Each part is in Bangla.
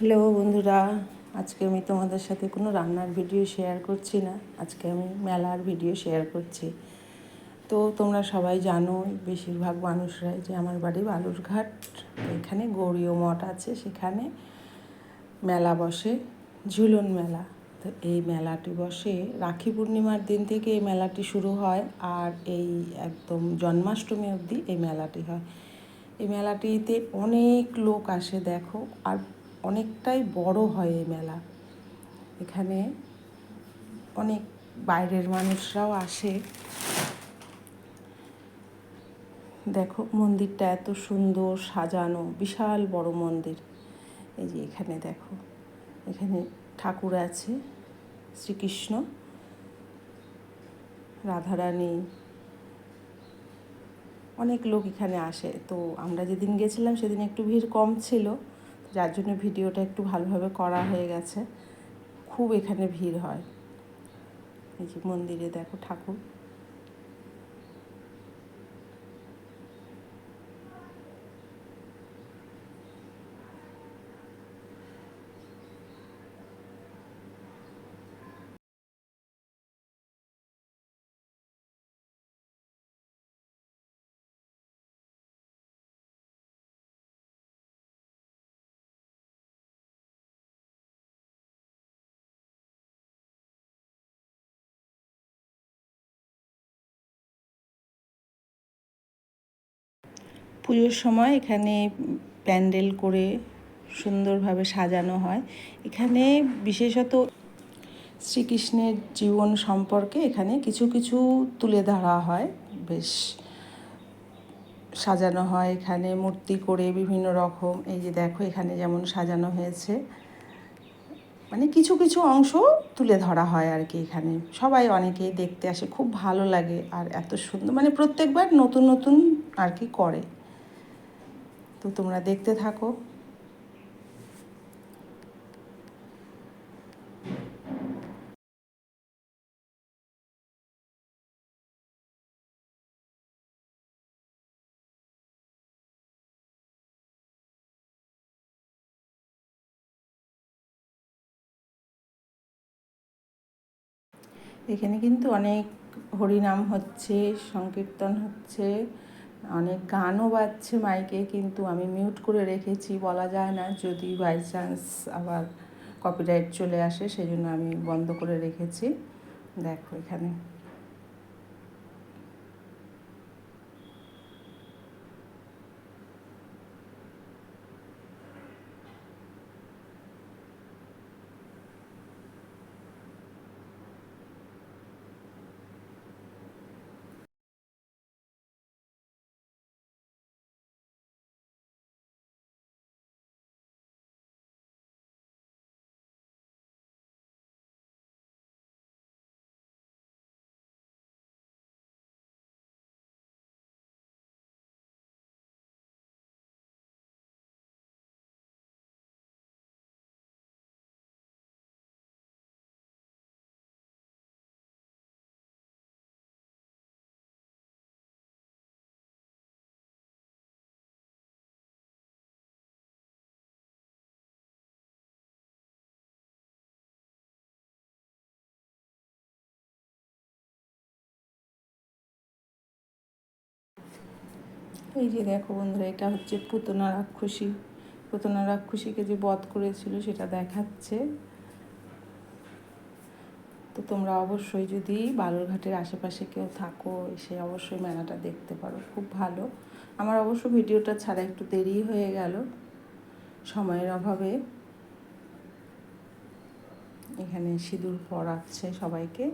হ্যালো বন্ধুরা, আজকে আমি তোমাদের সাথে কোনো রান্নার ভিডিও শেয়ার করছি না। আজকে আমি মেলার ভিডিও শেয়ার করছি। তো তোমরা সবাই জানো, বেশিরভাগ মানুষরাই, যে আমার বাড়ি বালুরঘাট। এখানে গৌরীয় মঠ আছে, সেখানে মেলা বসে, ঝুলন মেলা। তো এই মেলাটি বসে রাখি পূর্ণিমার দিন থেকে এই মেলাটি শুরু হয়, আর এই একদম জন্মাষ্টমী অবধি এই মেলাটি হয়। এই মেলাটিতে অনেক লোক আসে, দেখো, আর অনেকটাই বড় হয় এই মেলা। এখানে অনেক বাইরের মানুষরাও আসে। দেখো মন্দিরটা এত সুন্দর সাজানো, বিশাল বড় মন্দির। এই যে এখানে দেখো, এখানে ঠাকুর আছে, শ্রীকৃষ্ণ, রাধারানী, অনেক লোক এখানে আসে। তো আমরা যেদিন গেছিলাম সেদিন একটু ভিড় কম ছিল, যার জন্য ভিডিওটা একটু ভালোভাবে করা হয়ে গেছে। খুব এখানে ভিড় হয়। এই যে মন্দিরে দেখো ঠাকুর। পুজোর সময় এখানে প্যান্ডেল করে সুন্দরভাবে সাজানো হয়। এখানে বিশেষত শ্রীকৃষ্ণের জীবন সম্পর্কে এখানে কিছু কিছু তুলে ধরা হয়, বেশ সাজানো হয় এখানে মূর্তি করে বিভিন্ন রকম। এই যে দেখো এখানে যেমন সাজানো হয়েছে, মানে কিছু কিছু অংশ তুলে ধরা হয় আর কি। এখানে সবাই অনেকেই দেখতে আসে, খুব ভালো লাগে। আর এত সুন্দর, মানে প্রত্যেকবার নতুন নতুন আর কি করে। তো তোমরা দেখতে থাকো। এখানে কিন্তু অনেক হরিনাম হচ্ছে, সংকীর্তন হচ্ছে, অনেক গানও বাজছে মাইকে, কিন্তু আমি মিউট করে রেখেছি, বলা যায় না যদি বাই চান্স আবার কপিরাইট চলে আসে, সেই জন্য আমি বন্ধ করে রেখেছি। দেখো এখানে এই যে দেখো বন্ধুরা, এটা হচ্ছে পুতনা রাক্ষসী। পুতনা রাক্ষসীকে যে বধ করেছিল সেটা দেখাচ্ছে। তো তোমরা অবশ্যই যদি বালুরঘাটের আশেপাশে কেউ থাকো, এসে অবশ্যই মেলাটা দেখতে পারো, খুব ভালো। আমার অবশ্য ভিডিওটা ছাড়া একটু দেরি হয়ে গেল সময়ের অভাবে। এখানে সিঁদুর পরাচ্ছে সবাইকে।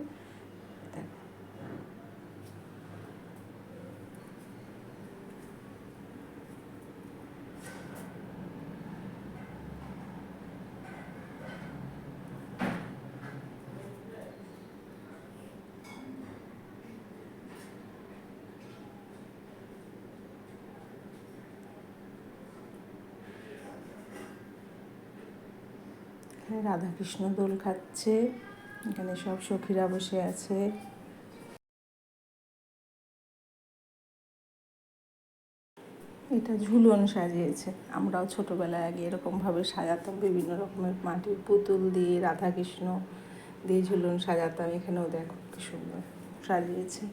এখানে রাধাকৃষ্ণ দোল খাচ্ছে, এখানে সব সখীরা বসে আছে। এটা ঝুলন সাজিয়েছে। আমরাও ছোটোবেলায় আগে এরকমভাবে সাজাতাম, বিভিন্ন রকমের মাটির পুতুল দিয়ে, রাধাকৃষ্ণ দিয়ে ঝুলন সাজাতাম। এখানেও দেখো কি সুন্দর সাজিয়েছে।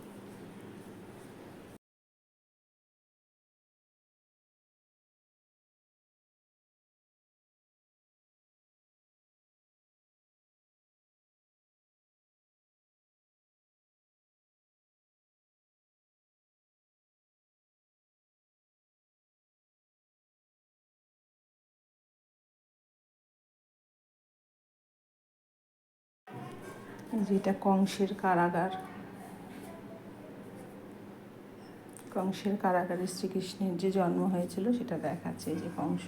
যেটা কংসের কারাগার, কংসের কারাগারে শ্রীকৃষ্ণের যে জন্ম হয়েছিল সেটা দেখাচ্ছে, এই যে কংস।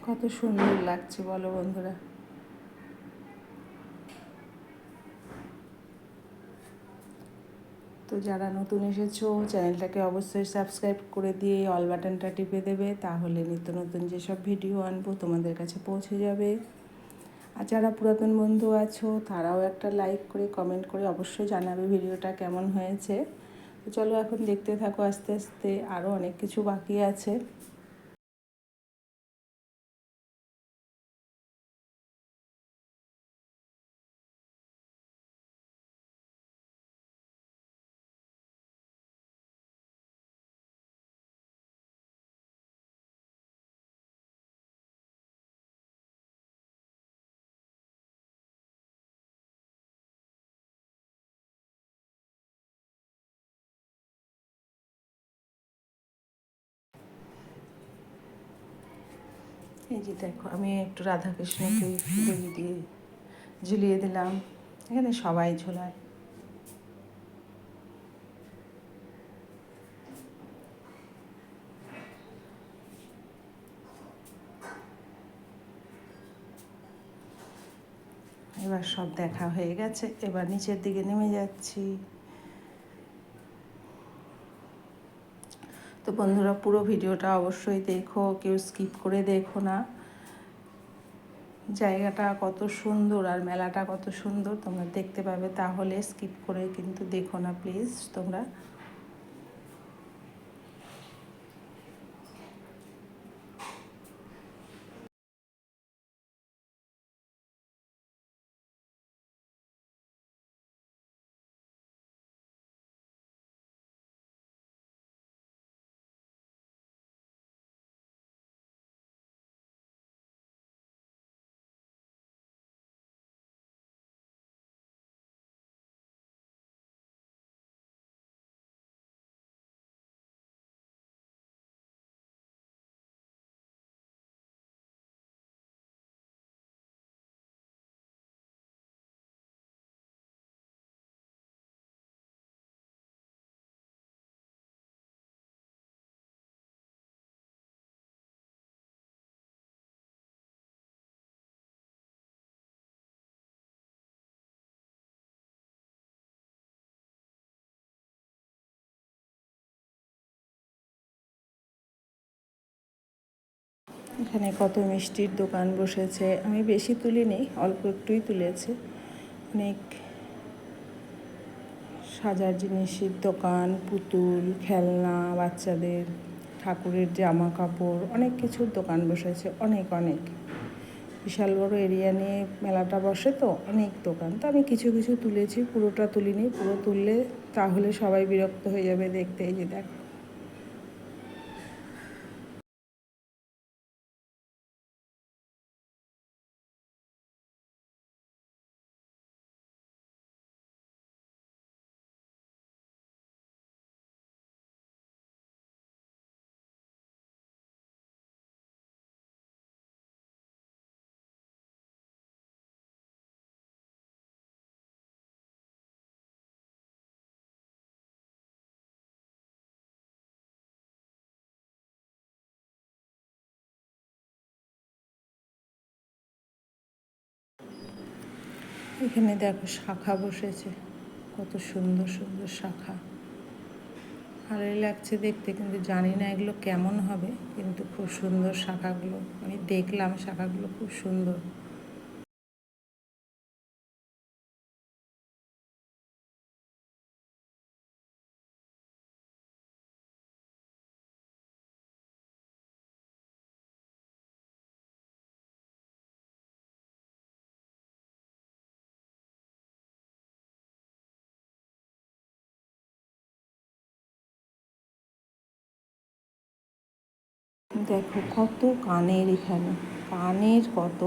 কত সুন্দর লাগছে বলো বন্ধুরা। তো যারা নতুন এসেছো, চ্যানেলটাকে অবশ্যই সাবস্ক্রাইব করে দিয়ে অল বাটনটা টিপে দেবে, তাহলে নিত্য নতুন যেসব ভিডিও আনবো তোমাদের কাছে পৌঁছে যাবে। আর যারা পুরাতন বন্ধু আছো তারাও একটা লাইক করে কমেন্ট করে অবশ্যই জানাবে ভিডিওটা কেমন হয়েছে। তো চলো এখন দেখতে থাকো, আস্তে আস্তে আরও অনেক কিছু বাকি আছে। এই যে দেখো, আমি একটু রাধাকৃষ্ণকে দড়ি দিয়ে ঝুলিয়ে দিলাম। এখানে সবাই ঝোলায়। এবার সব দেখা হয়ে গেছে, এবার নিচের দিকে নেমে যাচ্ছি। তো বন্ধুরা, পুরো ভিডিওটা অবশ্যই দেখো, কেউ স্কিপ করে দেখো না। জায়গাটা কত সুন্দর আর মেলাটা কত সুন্দর তোমরা দেখতে পাবে, তাহলে স্কিপ করে কিন্তু দেখো না প্লিজ তোমরা। এখানে কত মিষ্টির দোকান বসেছে, আমি বেশি তুলিনি, অল্প একটুই তুলেছি। অনেক সাজার জিনিসের দোকান, পুতুল, খেলনা, বাচ্চাদের ঠাকুরের জামা কাপড়, অনেক কিছুর দোকান বসেছে, অনেক অনেক। বিশাল বড় এরিয়া নিয়ে মেলাটা বসে, তো অনেক দোকান। তো আমি কিছু কিছু তুলেছি, পুরোটা তুলিনি। পুরো তুললে তাহলে সবাই বিরক্ত হয়ে যাবে দেখতে। এই যে দেখো। এখানে দেখো শাখা বসেছে, কত সুন্দর সুন্দর শাখা, ভালোই লাগছে দেখতে, কিন্তু জানি না এগুলো কেমন হবে, কিন্তু খুব সুন্দর শাখাগুলো, আমি দেখলাম শাখাগুলো খুব সুন্দর। দেখো কত কানের, এখানে কানের কত,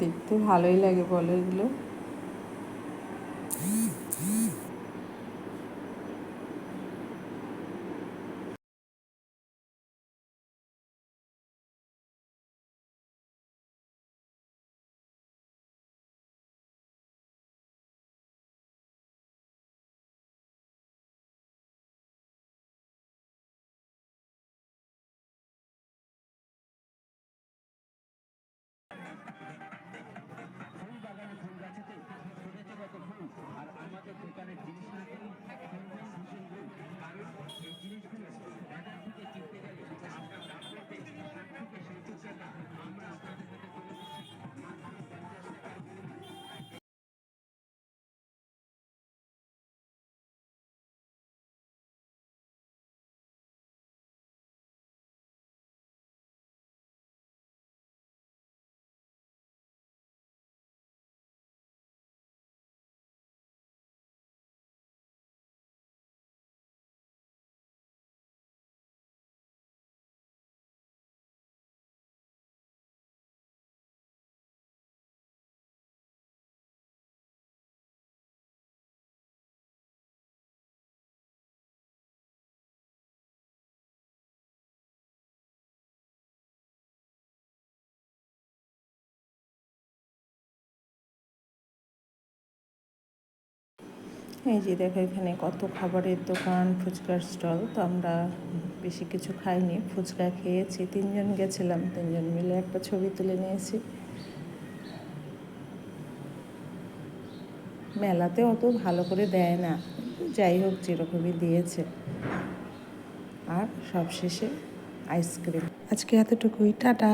দেখতে ভালোই লাগে বলো এগুলো। এই যে দেখো এখানে কত খাবারের দোকান, ফুচকার স্টল। তো আমরা বেশি কিছু খাইনি, ফুচকা খেয়েছি, 3জন গেছিলাম, 3জন মিলে একটা ছবি তুলে নিয়েছি। মেলাতে অত ভালো করে দেয় না, যাই হোক যেরকমই দিয়েছে। আর সবশেষে আইসক্রিম। আজকে এতটুকুই, টাটা।